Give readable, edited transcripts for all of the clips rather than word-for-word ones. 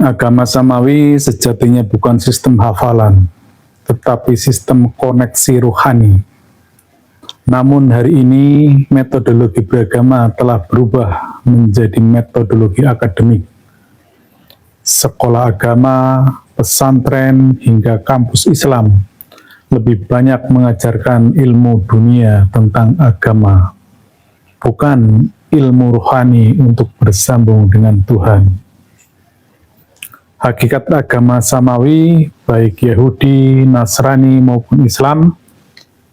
Agama Samawi sejatinya bukan sistem hafalan, tetapi sistem koneksi rohani. Namun hari ini metodologi beragama telah berubah menjadi metodologi akademik. Sekolah agama, pesantren, hingga kampus Islam lebih banyak mengajarkan ilmu dunia tentang agama, bukan ilmu rohani untuk bersambung dengan Tuhan. Hakikat agama Samawi, baik Yahudi, Nasrani maupun Islam,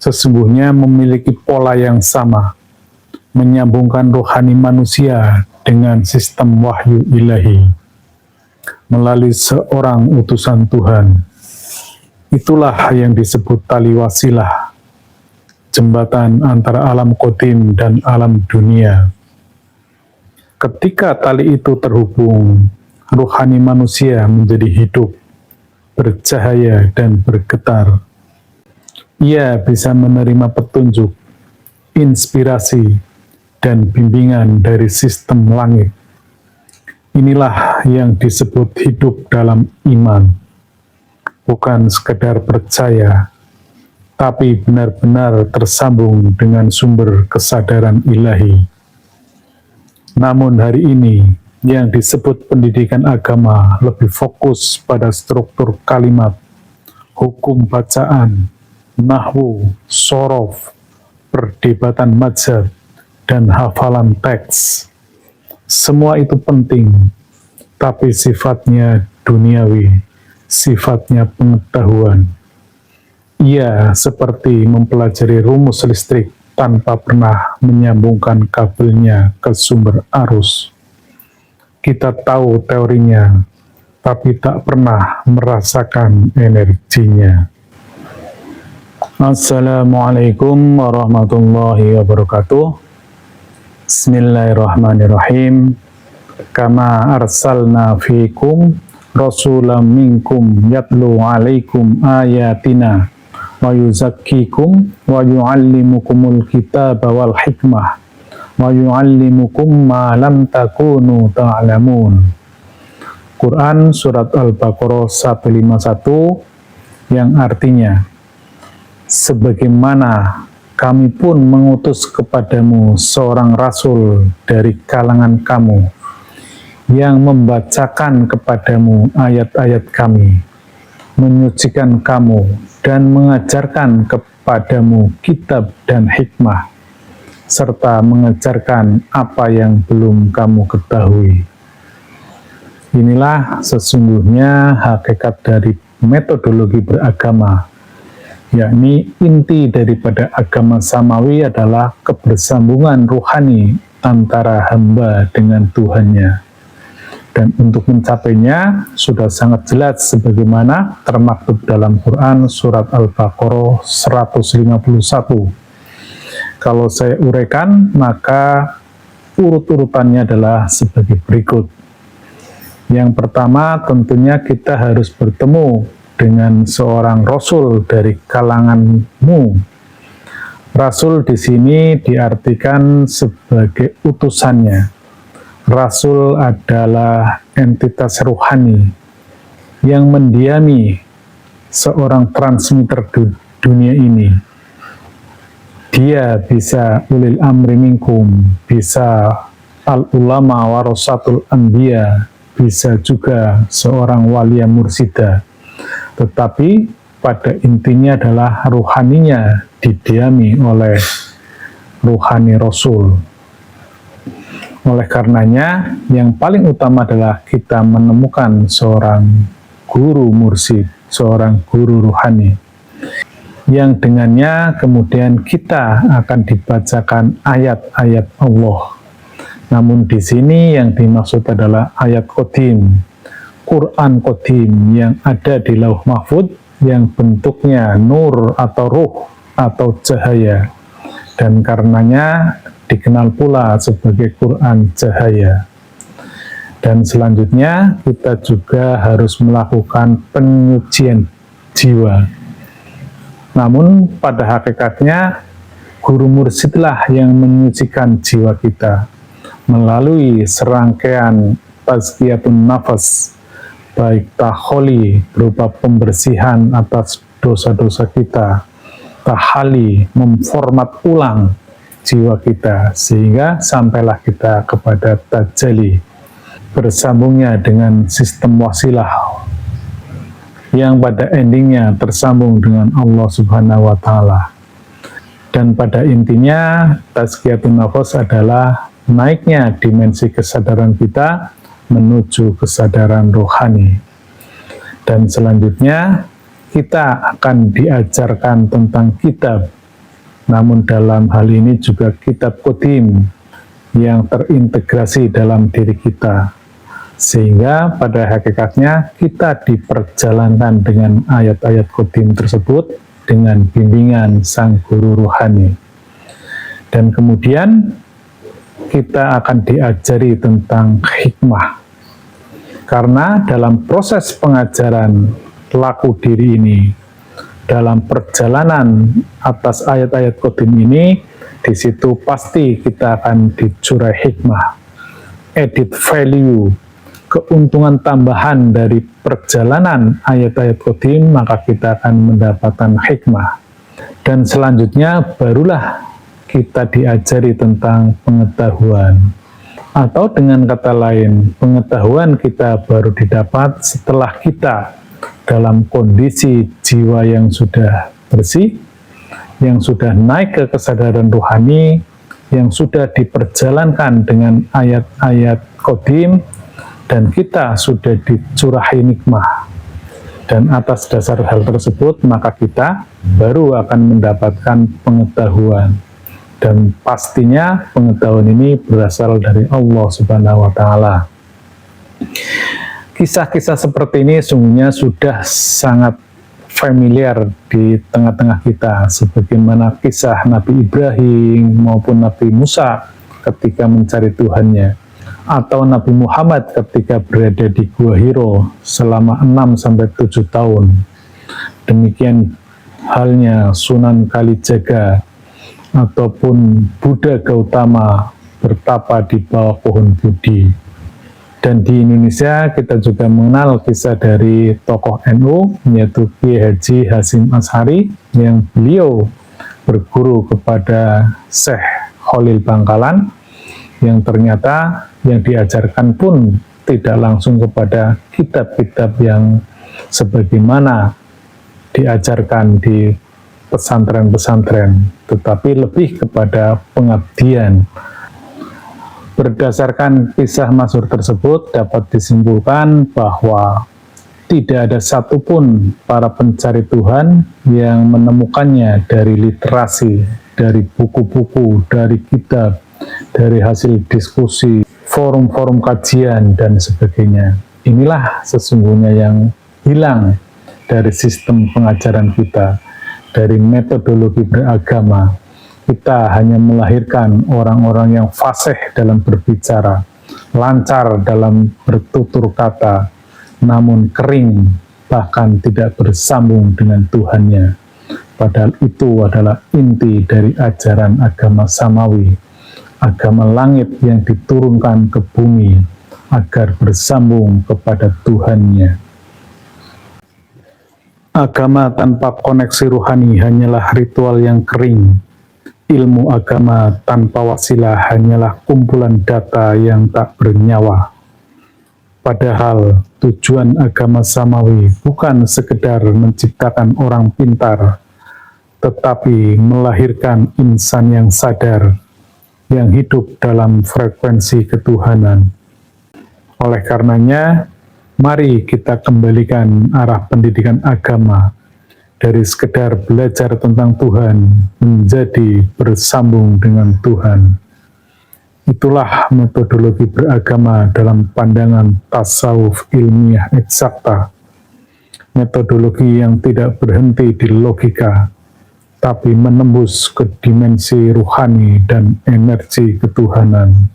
sesungguhnya memiliki pola yang sama, menyambungkan rohani manusia dengan sistem wahyu ilahi melalui seorang utusan Tuhan. Itulah yang disebut tali wasilah, jembatan antara alam qadim dan alam dunia. Ketika tali itu terhubung, rohani manusia menjadi hidup, bercahaya, dan bergetar. Ia bisa menerima petunjuk, inspirasi, dan bimbingan dari sistem langit. Inilah yang disebut hidup dalam iman. Bukan sekedar percaya, tapi benar-benar tersambung dengan sumber kesadaran ilahi. Namun hari ini, yang disebut pendidikan agama lebih fokus pada struktur kalimat, hukum bacaan, nahwu, sorof, perdebatan mazhab, dan hafalan teks. Semua itu penting, tapi sifatnya duniawi, sifatnya pengetahuan. Ia seperti mempelajari rumus listrik tanpa pernah menyambungkan kabelnya ke sumber arus. Kita tahu teorinya, tapi tak pernah merasakan energinya. Assalamualaikum warahmatullahi wabarakatuh. Bismillahirrahmanirrahim. Kama arsalna fikum rasulam minkum yatlu alaikum ayatina wa yuzakkikum wa yuallimukumul kitaba wal hikmah wa yuallimukum ma lam takunu ta'lamun. Quran Surat Al-Baqarah 151 yang artinya, sebagaimana kami pun mengutus kepadamu seorang rasul dari kalangan kamu yang membacakan kepadamu ayat-ayat kami, menyucikan kamu, dan mengajarkan kepadamu kitab dan hikmah, serta mengajarkan apa yang belum kamu ketahui. Inilah sesungguhnya hakikat dari metodologi beragama, yakni inti daripada agama Samawi adalah kebersambungan rohani antara hamba dengan Tuhannya. Dan untuk mencapainya sudah sangat jelas sebagaimana termaktub dalam Quran Surat Al-Baqarah 151. Kalau saya uraikan, maka urut-urutannya adalah sebagai berikut. Yang pertama, tentunya kita harus bertemu dengan seorang rasul dari kalanganmu. Rasul di sini diartikan sebagai utusannya. Rasul adalah entitas rohani yang mendiami seorang transmitter dunia ini. Dia bisa ulil amri minkum, bisa al-ulama warasatul anbiya, bisa juga seorang walia mursida. Tetapi pada intinya adalah rohaninya didiami oleh rohani Rasul. Oleh karenanya, yang paling utama adalah kita menemukan seorang guru mursyid, seorang guru rohani, yang dengannya kemudian kita akan dibacakan ayat-ayat Allah. Namun di sini yang dimaksud adalah ayat qadim, Quran qadim yang ada di Lauh Mahfud, yang bentuknya nur atau ruh atau cahaya, dan karenanya dikenal pula sebagai Quran cahaya. Dan selanjutnya kita juga harus melakukan penyucian jiwa. Namun pada hakikatnya guru mursyidlah yang menyucikan jiwa kita melalui serangkaian tazkiyatun nafas, baik taholi berupa pembersihan atas dosa-dosa kita, tahali memformat ulang jiwa kita sehingga sampailah kita kepada tajalli, bersambungnya dengan sistem wasilah yang pada endingnya tersambung dengan Allah Subhanahu wa Ta'ala. Dan pada intinya tazkiyatun nafas adalah naiknya dimensi kesadaran kita menuju kesadaran rohani. Dan selanjutnya kita akan diajarkan tentang kitab, namun dalam hal ini juga kitab qadim yang terintegrasi dalam diri kita, sehingga pada hakikatnya kita diperjalankan dengan ayat-ayat qadim tersebut dengan bimbingan sang guru rohani. Dan kemudian kita akan diajari tentang hikmah, karena dalam proses pengajaran laku diri ini, dalam perjalanan atas ayat-ayat qadim ini, di situ pasti kita akan dicurai hikmah, added value, keuntungan tambahan dari perjalanan ayat-ayat qadim, maka kita akan mendapatkan hikmah. Dan selanjutnya barulah kita diajari tentang pengetahuan. Atau dengan kata lain, pengetahuan kita baru didapat setelah kita dalam kondisi jiwa yang sudah bersih, yang sudah naik ke kesadaran rohani, yang sudah diperjalankan dengan ayat-ayat qadim, dan kita sudah dicurahi nikmah. Dan atas dasar hal tersebut, maka kita baru akan mendapatkan pengetahuan. Dan pastinya pengetahuan ini berasal dari Allah Subhanahu wa Ta'ala. Kisah-kisah seperti ini sungguhnya sudah sangat familiar di tengah-tengah kita, sebagaimana kisah Nabi Ibrahim maupun Nabi Musa ketika mencari Tuhannya, atau Nabi Muhammad ketika berada di Gua Hiro selama 6-7 tahun. Demikian halnya Sunan Kalijaga ataupun Buddha Gautama bertapa di bawah pohon Bodhi. Dan di Indonesia kita juga mengenal kisah dari tokoh NU, yaitu Kiai Haji Hasyim Asy'ari, yang beliau berguru kepada Syekh Khalil Bangkalan, yang ternyata yang diajarkan pun tidak langsung kepada kitab-kitab yang sebagaimana diajarkan di pesantren-pesantren, tetapi lebih kepada pengabdian. Berdasarkan kisah masyhur tersebut dapat disimpulkan bahwa tidak ada satupun para pencari Tuhan yang menemukannya dari literasi, dari buku-buku, dari kitab, dari hasil diskusi, forum-forum kajian, dan sebagainya. Inilah sesungguhnya yang hilang dari sistem pengajaran kita, dari metodologi beragama. Kita hanya melahirkan orang-orang yang fasih dalam berbicara, lancar dalam bertutur kata, namun kering, bahkan tidak bersambung dengan Tuhannya. Padahal itu adalah inti dari ajaran agama samawi, agama langit yang diturunkan ke bumi agar bersambung kepada Tuhannya. Agama tanpa koneksi rohani hanyalah ritual yang kering. Ilmu agama tanpa wasilah hanyalah kumpulan data yang tak bernyawa. Padahal tujuan agama samawi bukan sekedar menciptakan orang pintar, tetapi melahirkan insan yang sadar, yang hidup dalam frekuensi ketuhanan. Oleh karenanya, mari kita kembalikan arah pendidikan agama dari sekedar belajar tentang Tuhan menjadi bersambung dengan Tuhan. Itulah metodologi beragama dalam pandangan tasawuf ilmiah eksakta. Metodologi yang tidak berhenti di logika, tapi menembus ke dimensi ruhani dan energi ketuhanan.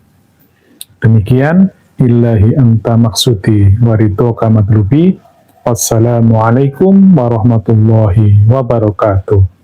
Demikian, Ilahi anta maksudi waridhoka matlubi. Wassalamualaikum warahmatullahi wabarakatuh.